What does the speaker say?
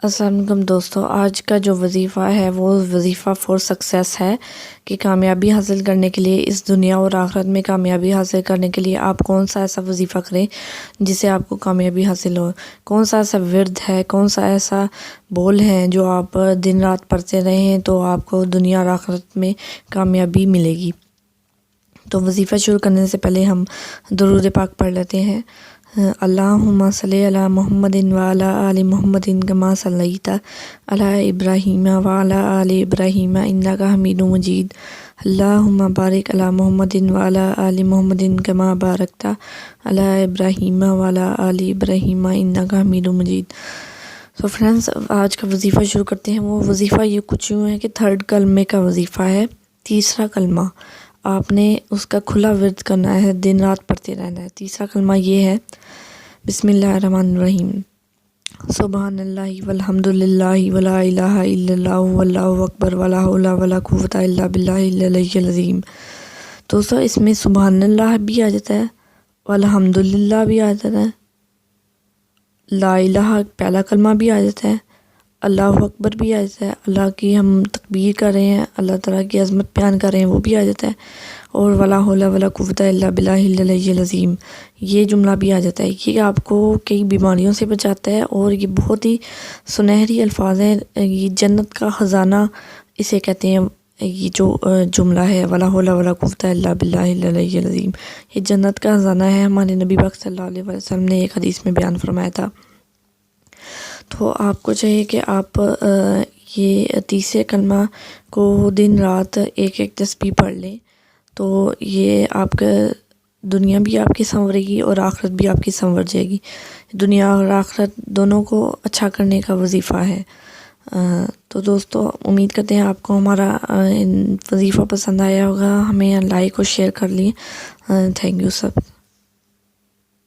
السلام علیکم دوستو، آج کا جو وظیفہ ہے وہ وظیفہ فور سکسیس ہے کہ کامیابی حاصل کرنے کے لیے، اس دنیا اور آخرت میں کامیابی حاصل کرنے کے لیے آپ کون سا ایسا وظیفہ کریں جس سے آپ کو کامیابی حاصل ہو۔ کون سا ایسا ورد ہے، کون سا ایسا بول ہے جو آپ دن رات پڑھتے رہیں تو آپ کو دنیا اور آخرت میں کامیابی ملے گی۔ تو وظیفہ شروع کرنے سے پہلے ہم درود پاک پڑھ لیتے ہیں۔ اللہم صلی علی محمد وعلی آل محمد کما صلیت علی ابراہیم وعلی آل ابراہیم انک حمید مجید۔ اللہم بارک علی محمد وعلی آل محمد کما بارکت علی ابراہیم وعلی آل ابراہیم انک حمید مجید۔ تو فرینڈز، آج کا وظیفہ شروع کرتے ہیں۔ وہ وظیفہ یہ کچھ یوں ہے کہ 3rd کلمے کا وظیفہ ہے، تیسرا کلمہ آپ نے اس کا کھلا ورد کرنا ہے، دن رات پڑھتے رہنا ہے۔ تیسرا کلمہ یہ ہے، بسم اللہ الرحمن الرحیم، سبحان اللہ والحمد للہ ولا الہ الا اللہ واللہ اکبر ولا حول ولا قوت الا باللہ العلی العظیم۔ دوستو، اس میں سبحان اللہ بھی آ جاتا ہے، والحمد للہ بھی آ جاتا ہے، لا الہ پہلا کلمہ بھی آ جاتا ہے، اللہ اکبر بھی آ جاتا ہے، اللہ کی ہم تکبیر کر رہے ہیں، اللہ تعالیٰ کی عظمت بیان کر رہے ہیں، وہ بھی آ جاتا ہے، اور ولا حول ولا قوت الا باللہ العلی العظیم یہ جملہ بھی آ جاتا ہے۔ یہ آپ کو کئی بیماریوں سے بچاتا ہے اور یہ بہت ہی سنہری الفاظ ہیں۔ یہ جنت کا خزانہ اسے کہتے ہیں، یہ جو جملہ ہے ولا حول ولا قوت الا باللہ العلی العظیم، یہ جنت کا خزانہ ہے۔ ہمارے نبی پاک صلی اللہ علیہ وسلم نے ایک حدیث میں بیان فرمایا تھا۔ تو آپ کو چاہیے کہ آپ یہ تیسرے کلمہ کو دن رات ایک ایک تسبیح پڑھ لیں، تو یہ آپ کا دنیا بھی آپ کی سنورے گی اور آخرت بھی آپ کی سنور جائے گی۔ دنیا اور آخرت دونوں کو اچھا کرنے کا وظیفہ ہے۔ تو دوستو، امید کرتے ہیں آپ کو ہمارا وظیفہ پسند آیا ہوگا، ہمیں لائک اور شیئر کر لیے۔ Thank you sub.